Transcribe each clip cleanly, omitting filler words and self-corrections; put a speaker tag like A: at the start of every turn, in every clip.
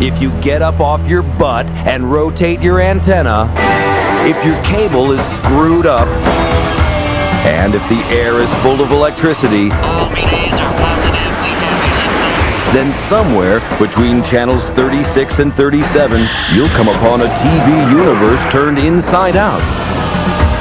A: if you get up off your butt and rotate your antenna, if your cable is screwed up, and if the air is full of electricity, then somewhere between channels 36 and 37, you'll come upon a TV universe turned inside out.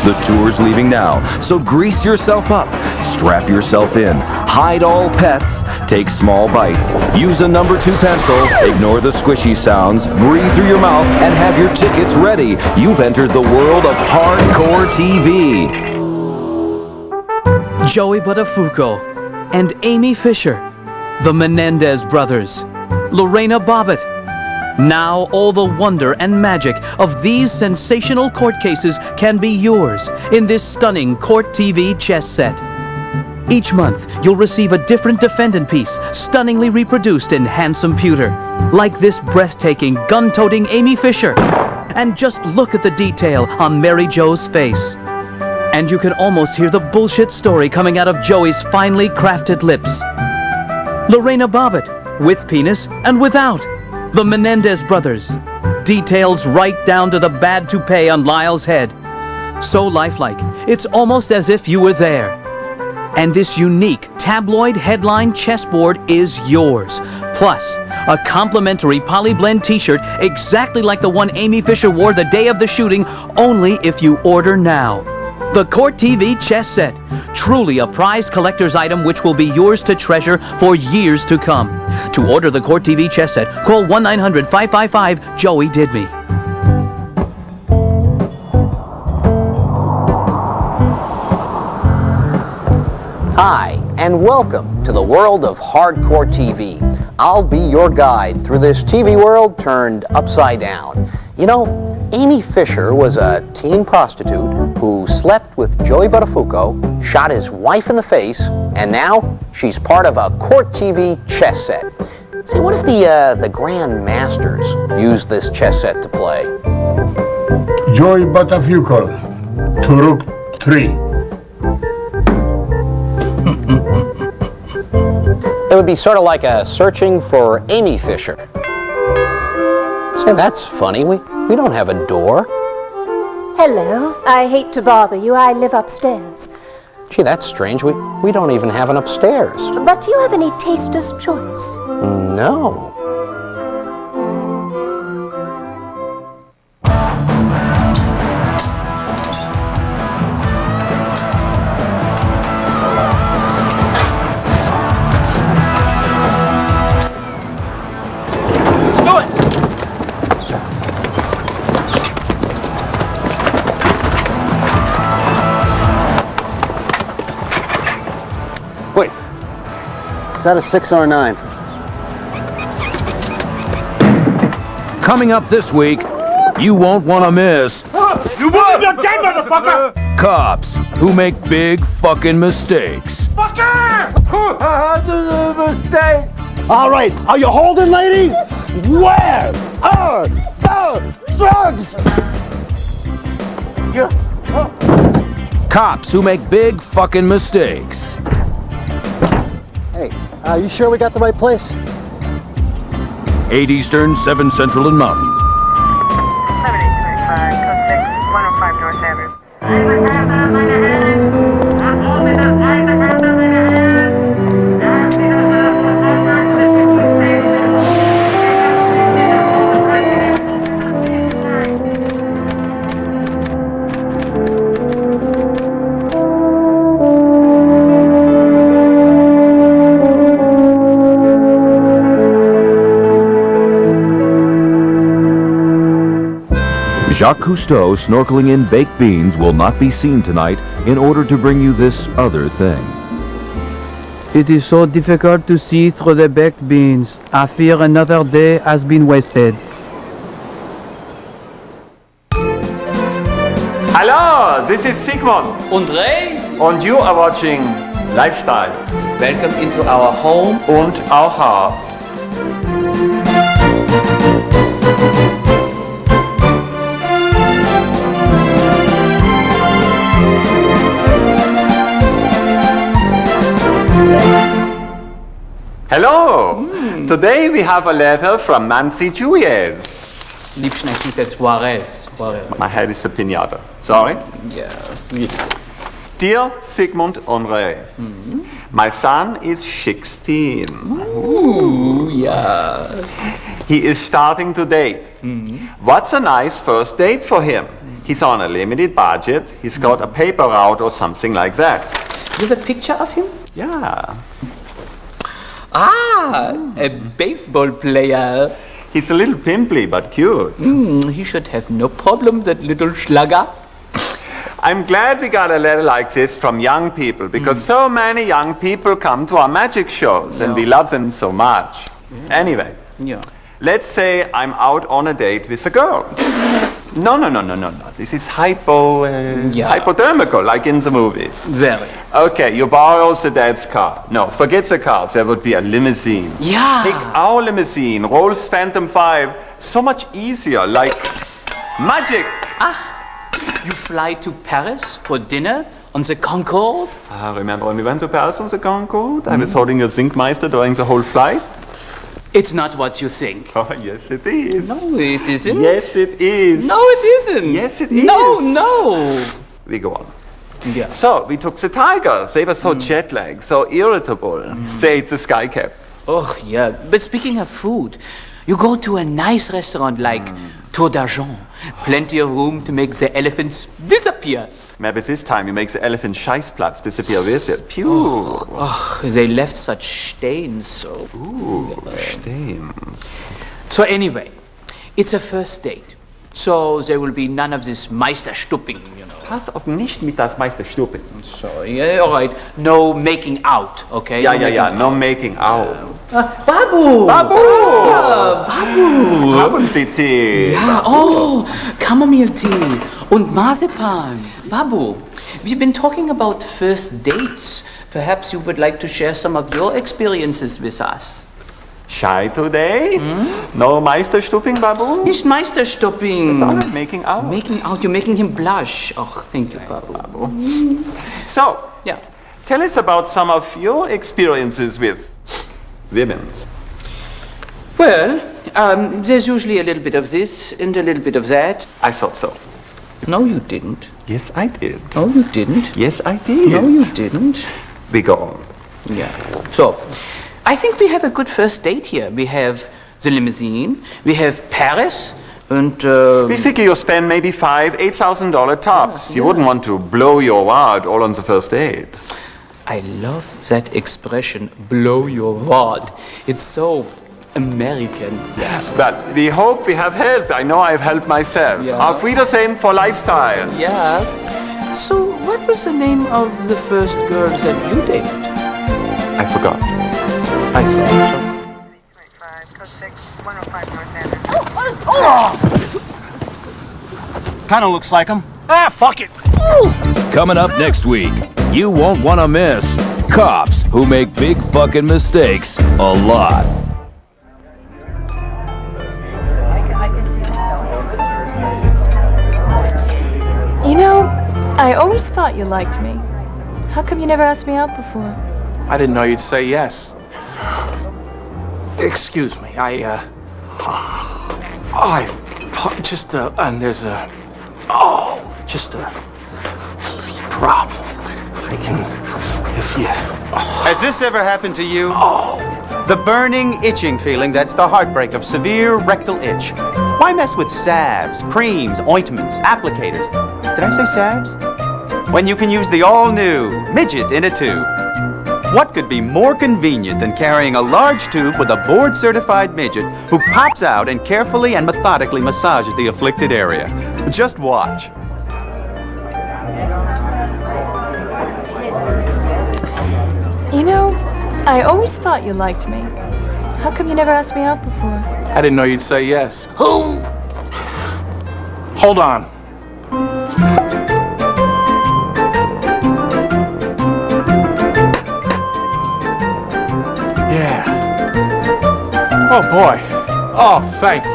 A: The tour's leaving now, so grease yourself up, strap yourself in, hide all pets, take small bites, use a number 2 pencil, ignore the squishy sounds, breathe through your mouth, and have your tickets ready. You've entered the world of hardcore TV.
B: Joey Buttafuoco and Amy Fisher, the Menendez brothers, Lorena Bobbitt. Now all the wonder and magic of these sensational court cases can be yours in this stunning Court TV chess set. Each month, you'll receive a different defendant piece, stunningly reproduced in handsome pewter, like this breathtaking, gun-toting Amy Fisher. And just look at the detail on Mary Jo's face. And you can almost hear the bullshit story coming out of Joey's finely crafted lips. Lorena Bobbitt, with penis and without. The Menendez brothers. Details right down to the bad toupee on Lyle's head. So lifelike, it's almost as if you were there. And this unique tabloid headline chessboard is yours. Plus, a complimentary Polyblend t-shirt exactly like the one Amy Fisher wore the day of the shooting, only if you order now. The Court TV chess set. Truly a prized collector's item which will be yours to treasure for years to come. To order the Court TV chess set, call 1-900-555-JOEY-DID-ME.
C: Hi, and welcome to the world of hardcore TV. I'll be your guide through this TV world turned upside down. You know, Amy Fisher was a teen prostitute who slept with Joey Buttafuoco, shot his wife in the face, and now she's part of a Court TV chess set. Say, what if the Grand Masters used this chess set to play?
D: Joey Buttafuoco, Turuk 3.
C: It would be sort of like a searching for Amy Fisher. Say, that's funny. We don't have a door.
E: Hello. I hate to bother you. I live upstairs.
C: Gee, that's strange. We don't even have an upstairs.
E: But do you have any taster's choice?
C: No.
F: Wait, is that a 6 or a 9?
A: Coming up this week, you won't want to miss
D: You believe you're dead, motherfucker!
A: cops who make big fucking mistakes.
F: All right, are you holding, lady? Where are the drugs?
A: Cops who make big fucking mistakes.
F: Hey, are you sure we got the right place?
A: 8 Eastern, 7 Central and Mountain.
G: 7825, code 6, 105
A: Jacques Cousteau snorkeling in baked beans will not be seen tonight in order to bring you this other thing.
B: It is so difficult to see through the baked beans. I fear another day has been wasted.
H: Hello, this is Sigmund,
B: Und Ray,
H: and you are watching Lifestyles
B: welcome into our home.
H: und our hearts. Hello! Today we have a letter from Nancy Juez.
B: Liebschnecken said Juarez.
H: My head is a pinata. Sorry.
B: Yeah.
H: Dear Sigmund und Ray, my son is 16.
B: Ooh, yeah.
H: He is starting to date. What's a nice first date for him? He's on a limited budget. He's got a paper route or something like that.
B: You have a picture of him?
H: Yeah.
B: Ah, a baseball player.
H: He's a little pimply but cute.
B: He should have no problem, that little schlagger.
H: I'm glad we got a letter like this from young people because so many young people come to our magic shows and we love them so much. Anyway,
B: Yeah.
H: let's say I'm out on a date with a girl. No. This is hypodermical, like in the movies.
B: Very.
H: Okay, you borrow the dad's car. No, forget the car. There would be a limousine.
B: Yeah.
H: Take our limousine, Rolls Phantom 5. So much easier, like magic.
B: You fly to Paris for dinner on the Concorde?
H: Remember when we went to Paris on the Concorde? I was holding a Zinkmeister during the whole flight.
B: It's not what you think.
H: Oh, yes, it is.
B: No, it isn't.
H: Yes, it is.
B: No, it isn't.
H: Yes, it is.
B: No.
H: We go on.
B: Yeah.
H: So, we took the tigers. They were so jet lagged, so irritable. They ate the sky cap.
B: Oh, yeah. But speaking of food, you go to a nice restaurant like Tour d'Argent. Plenty of room to make the elephants disappear.
H: Maybe this time you make the elephant Scheißplatz disappear with it. Pew.
B: Oh, they left such stains, so...
H: Ooh, stains.
B: So anyway, it's a first date. So there will be none of this Meisterstupping, you know.
H: Pass auf nicht mit das meiste Stupid.
B: So, yeah, all right. No making out, okay?
H: Ja. No making out.
B: Babu!
H: Babu!
B: Babu!
H: Haben Sie Tee?
B: Ja, oh, chamomile tea und Marzipan. Babu, we've been talking about first dates. Perhaps you would like to share some of your experiences with us.
H: Shy today? No Meisterstupping, Babu?
B: Nicht Meisterstupping.
H: Sondern making out.
B: Making out, you're making him blush. Oh, thank you, Babu.
H: So,
B: Yeah.
H: tell us about some of your experiences with women.
B: Well, there's usually a little bit of this and a little bit of that.
H: I thought so.
B: No, you didn't.
H: Yes, I did.
B: No, you didn't.
H: Yes, I did.
B: No, you didn't.
H: We go on.
B: Yeah. So, I think we have a good first date here. We have the limousine, we have Paris, and
H: We figure you spend maybe $8,000 tops. You wouldn't want to blow your wad all on the first date.
B: I love that expression, blow your wad. It's so American.
H: But we hope we have helped. I know I've helped myself.
B: Yeah.
H: Auf Wiedersehen for lifestyle.
B: Yeah. So, what was the name of the first girls that you dated?
H: I forgot.
B: I thought so.
G: 325, code 6, 105 North Avenue.
F: Kind of looks like him.
D: Ah, fuck it.
A: Coming up next week, you won't want to miss cops who make big fucking mistakes a lot.
I: You know, I always thought you liked me. How come you never asked me out before?
J: I didn't know you'd say yes. Excuse me, and there's just a problem.
K: Has this ever happened to you? The burning, itching feeling that's the heartbreak of severe rectal itch. Why mess with salves, creams, ointments, applicators? Did I say salves? When you can use the all-new Midget in a Tube. What could be more convenient than carrying a large tube with a board-certified midget who pops out and carefully and methodically massages the afflicted area? Just watch.
I: You know, I always thought you liked me. How come you never asked me out before?
J: I didn't know you'd say yes. Hold on. Yeah. Oh boy. Oh, thank you.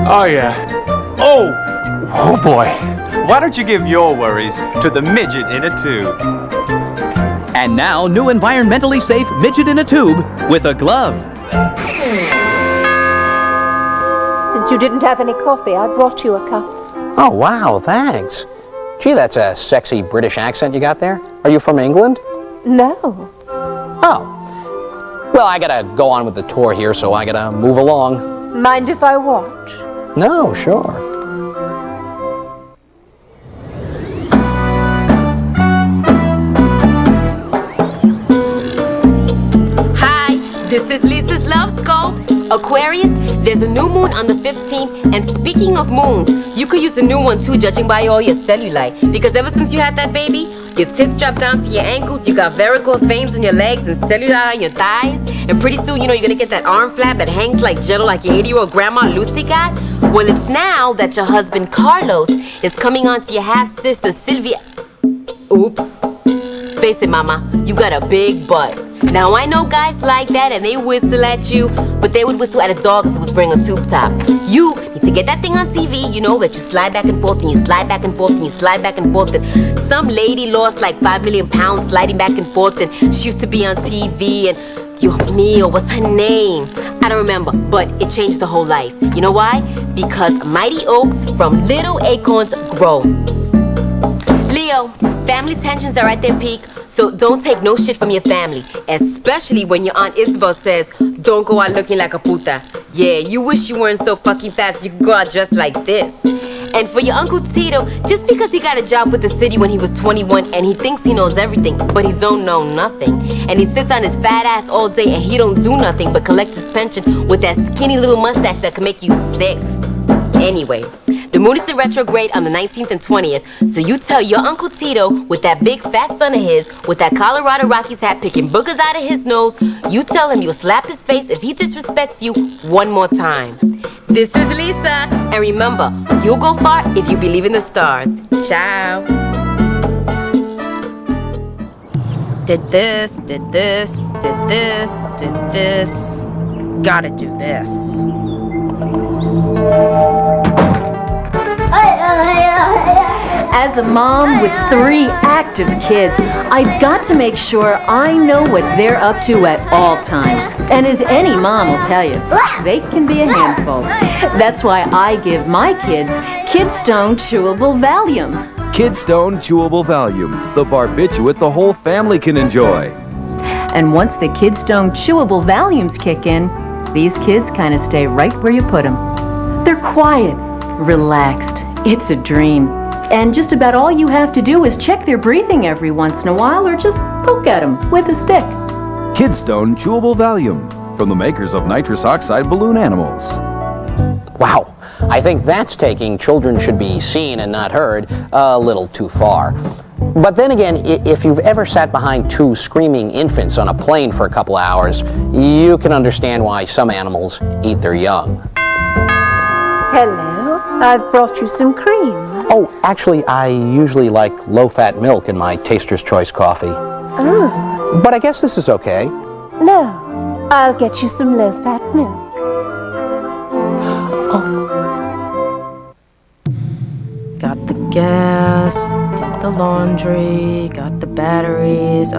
J: Oh yeah. Oh boy.
K: Why don't you give your worries to the Midget in a Tube?
B: And now, new environmentally safe midget in a tube with a glove.
E: Since you didn't have any coffee, I brought you a cup.
C: Oh, wow, thanks. Gee, that's a sexy British accent you got there. Are you from England?
E: No.
C: Oh. Well, I gotta go on with the tour here, so I gotta move along.
E: Mind if I watch?
C: No, sure.
L: Hi, this is Lisa's Love Scopes. Aquarius, there's a new moon on the 15th, and speaking of moons, you could use a new one too, judging by all your cellulite. Because ever since you had that baby, your tits dropped down to your ankles, you got varicose veins in your legs and cellulite on your thighs, and pretty soon, you know, you're gonna get that arm flap that hangs like jello like your 80-year-old grandma Lucy got. Well, it's now that your husband Carlos is coming on to your half-sister Sylvia. Oops. Face it, mama, you got a big butt. Now, I know guys like that and they whistle at you, but they would whistle at a dog if it was wearing a tube top. You need to get that thing on TV, you know, that you slide back and forth and you slide back and forth and you slide back and forth. And some lady lost like 5 million pounds sliding back and forth, and she used to be on TV, and Dios mío, what's her name? I don't remember, but it changed the whole life. You know why? Because mighty oaks from little acorns grow. Leo, family tensions are at their peak, so don't take no shit from your family, especially when your Aunt Isabel says, don't go out looking like a puta. Yeah, you wish you weren't so fucking fat so you could go out dressed like this. And for your Uncle Tito, just because he got a job with the city when he was 21 and he thinks he knows everything, but he don't know nothing. And he sits on his fat ass all day and he don't do nothing but collect his pension with that skinny little mustache that can make you sick. Anyway, the moon is in retrograde on the 19th and 20th, so you tell your Uncle Tito with that big fat son of his, with that Colorado Rockies hat picking boogers out of his nose, you tell him you'll slap his face if he disrespects you one more time. This is Lisa, and remember, you'll go far if you believe in the stars. Ciao.
M: Did this, did this, did this, did this. Gotta do this.
N: As a mom with 3 active kids, I've got to make sure I know what they're up to at all times. And as any mom will tell you, they can be a handful. That's why I give my kids Kidstone Chewable Valium.
A: Kidstone Chewable Valium, the barbiturate the whole family can enjoy.
N: And once the Kidstone Chewable Valiums kick in, these kids kind of stay right where you put them. They're quiet, relaxed. It's a dream. And just about all you have to do is check their breathing every once in a while or just poke at them with a stick.
A: Kidstone Chewable Valium, from the makers of nitrous oxide balloon animals.
C: Wow, I think that's taking children should be seen and not heard a little too far. But then again, if you've ever sat behind 2 screaming infants on a plane for a couple hours, you can understand why some animals eat their young.
E: Hello, I've brought you some cream.
C: Oh, actually, I usually like low-fat milk in my Taster's Choice coffee.
E: Oh.
C: But I guess this is okay.
E: No, I'll get you some low-fat milk.
M: Got the gas, did the laundry, got the batteries,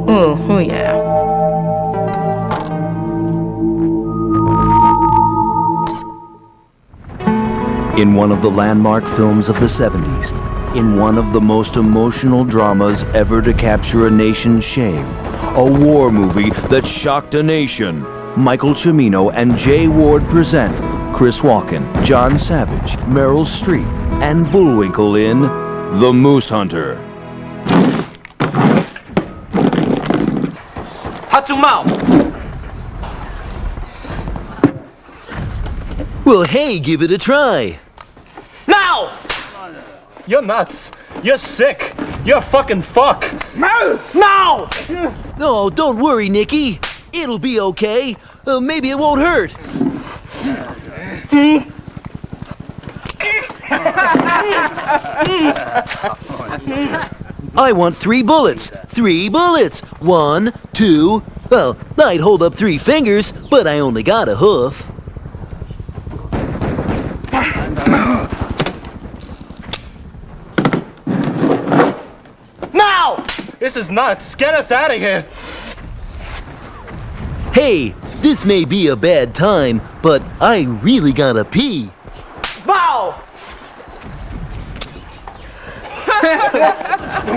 M: Oh yeah.
A: In one of the landmark films of the 70s, in one of the most emotional dramas ever to capture a nation's shame, a war movie that shocked a nation, Michael Cimino and Jay Ward present Chris Walken, John Savage, Meryl Streep, and Bullwinkle in The Moose Hunter.
O: Hatsumao!
P: Well, hey, give it a try.
O: Now!
J: You're nuts. You're sick. You're a fucking fuck.
O: No! No!
P: Oh, don't worry, Nicky. It'll be okay. Maybe it won't hurt. I want 3 bullets. 3 bullets. 1, 2. Well, I'd hold up 3 fingers, but I only got a hoof.
J: Now! This is nuts. Get us out of here.
P: Hey, this may be a bad time, but I really gotta pee.
O: Bow!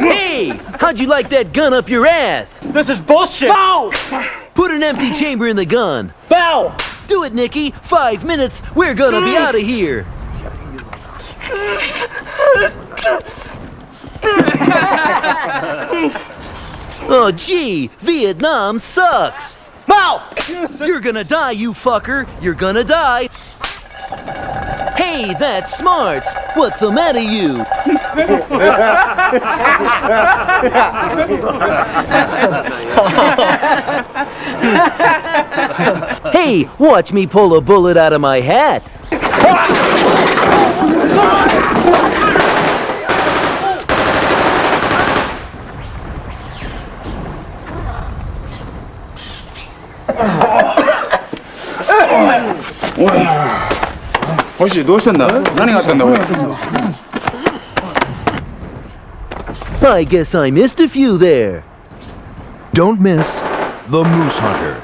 P: Hey! How'd you like that gun up your ass?
O: This is bullshit! Bow!
P: Put an empty chamber in the gun.
O: Bow!
P: Do it, Nicky. 5 minutes. We're gonna be out of here. Oh, gee. Vietnam sucks.
O: Bow!
P: You're gonna die, you fucker. You're gonna die. Hey, that's smart. What's the matter, you? Hey, watch me pull a bullet out of my hat.
D: 혹시 누웠었나? 난이 갔던다고.
P: I guess I missed a few there.
A: Don't miss The Moose Hunter.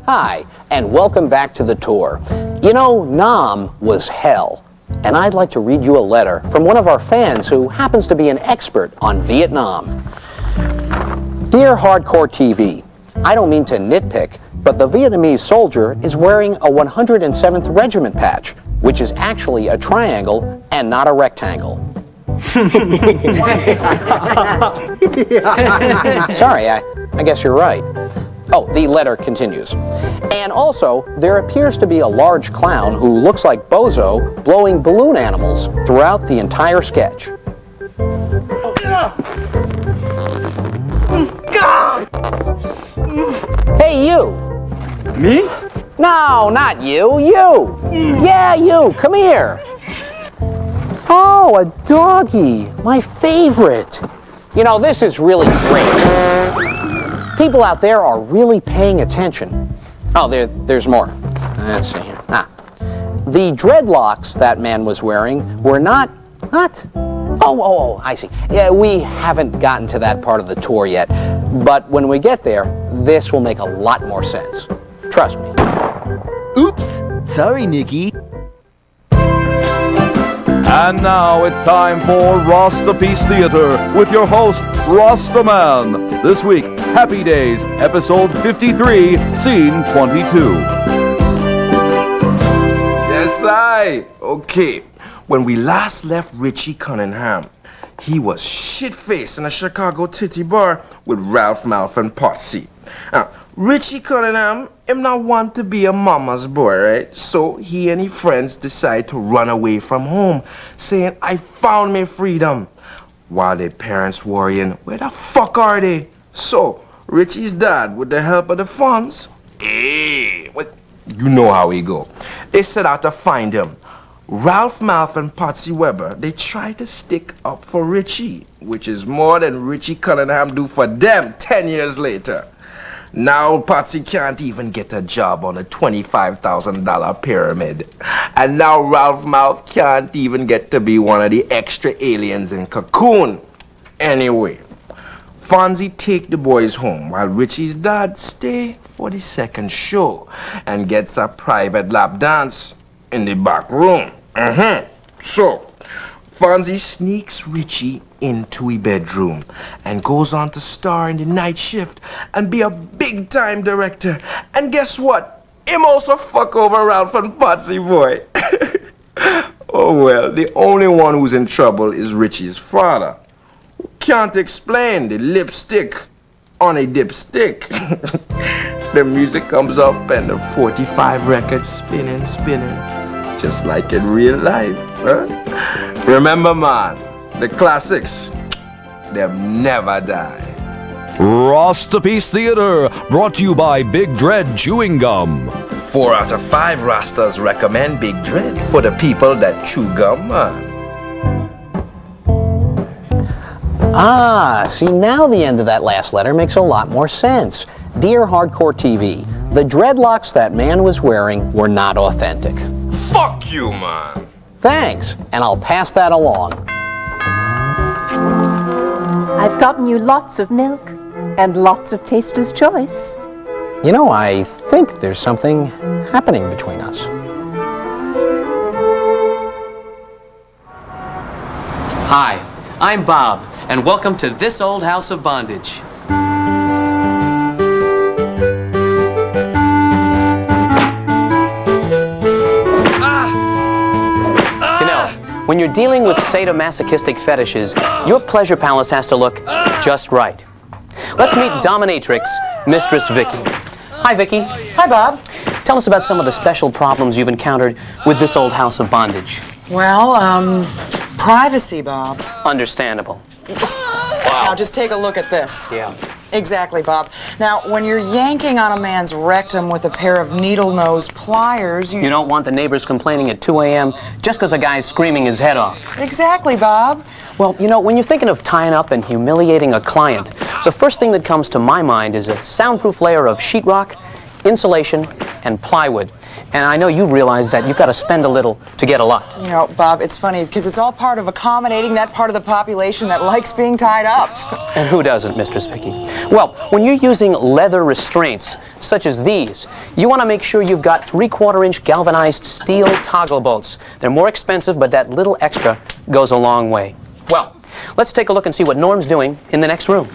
C: Hi, and welcome back to the tour. You know, Nam was hell. And I'd like to read you a letter from one of our fans who happens to be an expert on Vietnam. Dear Hardcore TV, I don't mean to nitpick, but the Vietnamese soldier is wearing a 107th Regiment patch, which is actually a triangle and not a rectangle. Sorry, I guess you're right. Oh, the letter continues. And also, there appears to be a large clown who looks like Bozo blowing balloon animals throughout the entire sketch. Hey, you!
D: Me?
C: No, not you. You! Yeah, you! Come here! Oh, a doggy! My favorite! You know, this is really great. People out there are really paying attention. Oh, there's more. Let's see here. The dreadlocks that man was wearing were not... What? Oh, I see. Yeah, we haven't gotten to that part of the tour yet. But when we get there, this will make a lot more sense. Trust me.
P: Oops. Sorry, Nicky.
A: And now it's time for Rostapiece Theater with your host, Rostaman. This week, Happy Days, episode 53, scene 22.
Q: Yes, I. Okay. When we last left Richie Cunningham, he was shit-faced in a Chicago titty bar with Ralph Malph and Potsy. Now, Richie Cunningham, him not want to be a mama's boy, right? So he and his friends decide to run away from home, saying, I found my freedom. While their parents worrying, where the fuck are they? So, Richie's dad, with the help of the funds, you know how he go. They set out to find him. Ralph Malph and Potsy Weber, they try to stick up for Richie, which is more than Richie Cunningham do for them 10 years later. Now Potsy can't even get a job on a $25,000 pyramid. And now Ralph Malph can't even get to be one of the extra aliens in Cocoon. Anyway, Fonzie take the boys home while Richie's dad stay for the second show and gets a private lap dance in the back room. So, Fonzie sneaks Richie into a bedroom and goes on to star in the night shift and be a big-time director. And guess what? Him also fuck over Ralph and Potsy, boy. Oh well, the only one who's in trouble is Richie's father. Can't explain the lipstick on a dipstick. The music comes up and the 45 records spinning. Just like in real life, huh? Remember, man, the classics, them never die.
A: Rostapiece Theater, brought to you by Big Dread Chewing Gum.
Q: 4 out of 5 Rastas recommend Big Dread for the people that chew gum, man.
C: See, now the end of that last letter makes a lot more sense. Dear Hardcore TV, the dreadlocks that man was wearing were not authentic.
Q: Fuck you, man.
C: Thanks, and I'll pass that along.
E: I've gotten you lots of milk. And lots of taster's choice.
C: You know, I think there's something happening between us.
B: Hi, I'm Bob, and welcome to this old house of bondage. When you're dealing with sadomasochistic fetishes, your pleasure palace has to look just right. Let's meet dominatrix, Mistress Vicky. Hi, Vicky. Hi, Bob. Tell us about some of the special problems you've encountered with this old house of bondage.
R: Well, privacy, Bob.
B: Understandable.
R: Now, just take a look at this.
B: Yeah.
R: Exactly, Bob. Now, when you're yanking on a man's rectum with a pair of needle-nose pliers,
B: You don't want the neighbors complaining at 2 a.m. just because a guy's screaming his head off.
R: Exactly, Bob.
B: Well, you know, when you're thinking of tying up and humiliating a client, the first thing that comes to my mind is a soundproof layer of sheetrock, insulation, and plywood. And I know you realize that you've got to spend a little to get a lot.
R: You know, Bob, it's funny because it's all part of accommodating that part of the population that likes being tied up.
B: And who doesn't, Mistress Vicky? Well, when you're using leather restraints, such as these, you want to make sure you've got 3/4-inch galvanized steel toggle bolts. They're more expensive, but that little extra goes a long way. Well, let's take a look and see what Norm's doing in the next room.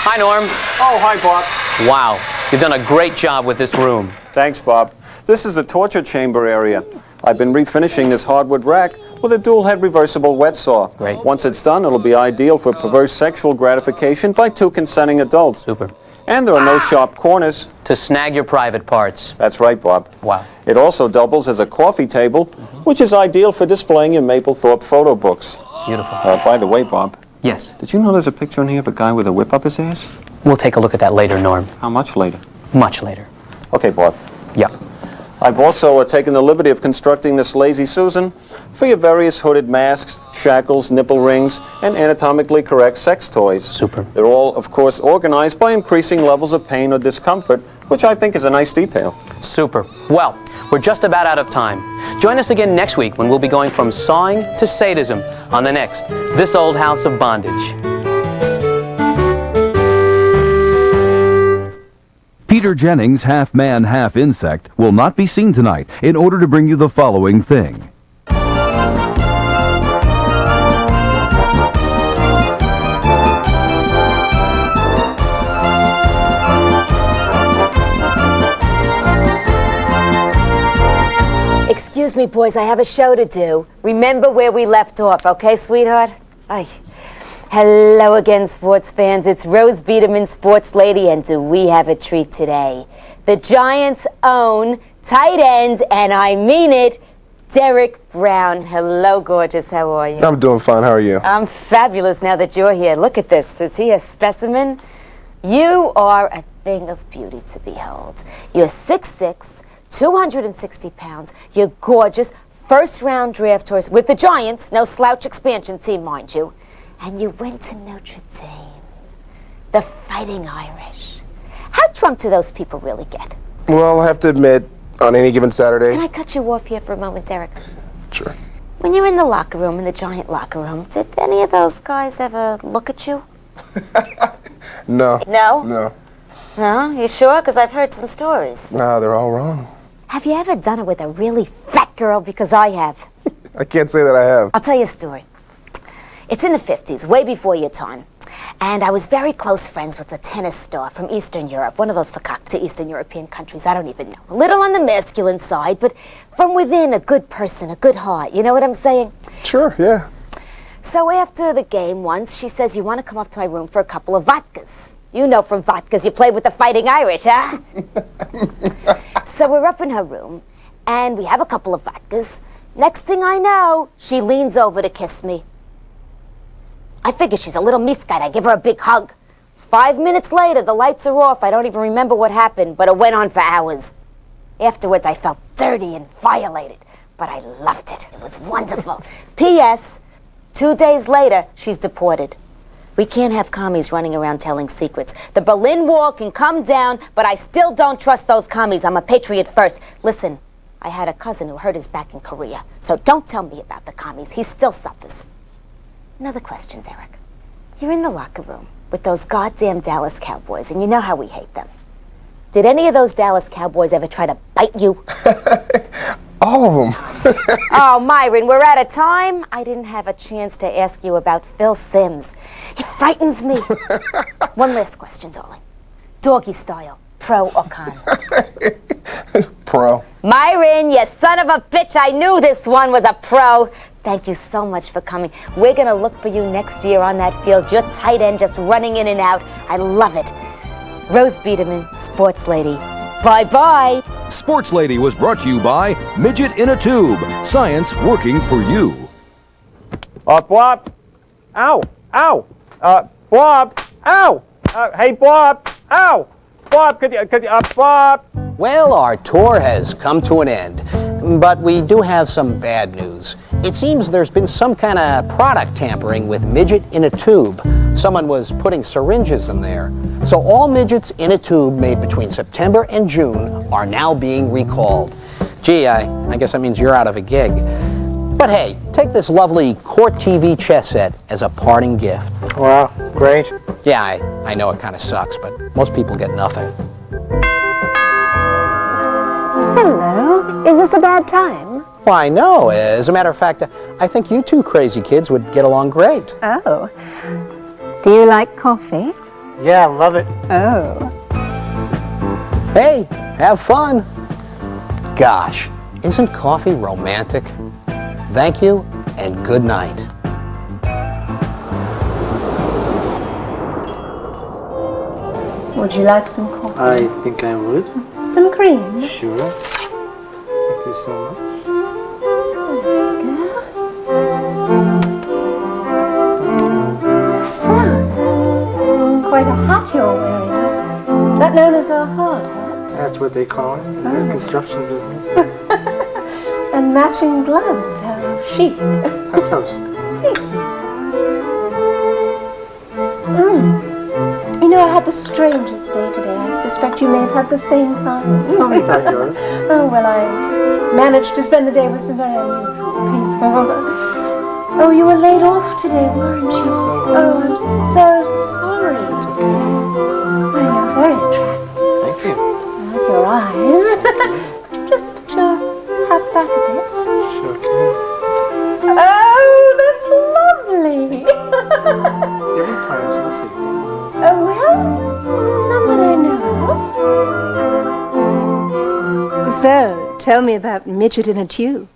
B: Hi, Norm.
H: Oh, hi, Bob.
B: Wow, you've done a great job with this room.
H: Thanks, Bob. This is the torture chamber area. I've been refinishing this hardwood rack with a dual-head reversible wet saw.
B: Great.
H: Once it's done, it'll be ideal for perverse sexual gratification by 2 consenting adults.
B: Super.
H: And there are no sharp corners.
B: To snag your private parts.
H: That's right, Bob.
B: Wow.
H: It also doubles as a coffee table, which is ideal for displaying your Mapplethorpe photo books.
B: Beautiful.
H: By the way, Bob.
B: Yes.
H: Did you know there's a picture in here of a guy with a whip up his ass?
B: We'll take a look at that later, Norm.
H: How much later?
B: Much later.
H: Okay, Bob.
B: Yeah.
H: I've also taken the liberty of constructing this Lazy Susan for your various hooded masks, shackles, nipple rings, and anatomically correct sex toys.
B: Super.
H: They're all, of course, organized by increasing levels of pain or discomfort, which I think is a nice detail.
B: Super. Well, we're just about out of time. Join us again next week when we'll be going from sawing to sadism on the next This Old House of Bondage.
A: Peter Jennings, half man, half insect, will not be seen tonight in order to bring you the following thing.
L: Excuse me, boys, I have a show to do. Remember where we left off, okay, sweetheart? Ay. Hello again, sports fans. It's Rose Biederman, Sports Lady, and do we have a treat today? The Giants' own tight end, and I mean it, Derek Brown. Hello, gorgeous. How are you?
Q: I'm doing fine. How are you?
L: I'm fabulous now that you're here. Look at this. Is he a specimen? You are a thing of beauty to behold. You're 6'6", 260 pounds. You're gorgeous. First-round draft choice with the Giants. No slouch expansion team, mind you. And you went to Notre Dame. The Fighting Irish. How drunk do those people really get?
Q: Well, I'll have to admit, on any given Saturday.
L: Can I cut you off here for a moment, Derek?
Q: Sure.
L: When you're in the locker room, in the Giant locker room, did any of those guys ever look at you?
Q: No.
L: No?
Q: No.
L: No? You sure? Because I've heard some stories.
Q: No, they're all wrong.
L: Have you ever done it with a really fat girl? Because I have.
Q: I can't say that I have.
L: I'll tell you a story. It's in the 50s, way before your time. And I was very close friends with a tennis star from Eastern Europe, one of those fakakta Eastern European countries, I don't even know. A little on the masculine side, but from within, a good person, a good heart. You know what I'm saying?
Q: Sure, yeah.
L: So after the game once, she says, you want to come up to my room for a couple of vodkas. You know from vodkas you played with the Fighting Irish, huh? So we're up in her room, and we have a couple of vodkas. Next thing I know, she leans over to kiss me. I figure she's a little misguide. I give her a big hug. 5 minutes later, the lights are off. I don't even remember what happened, but it went on for hours. Afterwards, I felt dirty and violated, but I loved it. It was wonderful. P.S. 2 days later, she's deported. We can't have commies running around telling secrets. The Berlin Wall can come down, but I still don't trust those commies. I'm a patriot first. Listen,
S: I had a cousin who hurt his back in Korea. So don't tell me about the commies. He still suffers. Another question, Eric. You're in the locker room with those goddamn Dallas Cowboys, and you know how we hate them. Did any of those Dallas Cowboys ever try to bite you?
Q: All of them.
S: Oh, Myron, we're out of time. I didn't have a chance to ask you about Phil Simms. He frightens me. One last question, darling. Doggy style, pro or con?
Q: Pro.
S: Myron, you son of a bitch, I knew this one was a pro. Thank you so much for coming. We're gonna look for you next year on that field. Your tight end just running in and out. I love it. Rose Biederman, sports lady. Bye-bye.
A: Sports Lady was brought to you by Midget in a Tube. Science working for you.
H: Bob. Ow. Ow. Bob. Ow. Hey, Bob. Ow. Bob, could you, Bob?
C: Well, our tour has come to an end, but we do have some bad news. It seems there's been some kind of product tampering with Midget in a Tube. Someone was putting syringes in there. So all midgets in a tube made between September and June are now being recalled. Gee, I guess that means you're out of a gig. But hey, take this lovely Court TV chess set as a parting gift.
F: Wow, great.
C: Yeah, I know it kind of sucks, but most people get nothing.
E: Hello. Is this a bad time?
C: Why, no. As a matter of fact, I think you two crazy kids would get along great.
E: Oh. Do you like coffee?
F: Yeah, love it.
E: Oh.
C: Hey, have fun. Gosh, isn't coffee romantic? Thank you, and good night.
E: Would you like some coffee?
F: I think I would.
E: Some cream?
F: Sure. Thank you so much.
E: Quite a hat you're wearing. Is that known as a hard hat?
F: That's what they call it in the construction business.
E: And matching gloves, how chic.
F: A toast.
E: You know, I had the strangest day today. I suspect you may have had the same kind.
F: Tell me about yours.
E: Oh, well, I managed to spend the day with some very unusual people. Oh, you were laid off today, weren't you? Oh, I'm so sorry.
F: It's okay.
E: Well, you're very attractive.
F: Thank you.
E: I like your eyes. Just put your hat back a bit.
F: Sure can.
E: Oh, that's lovely.
F: Do you have any plans for this evening?
E: Oh, well, none that I know of. So, tell me about Midget in a Tube.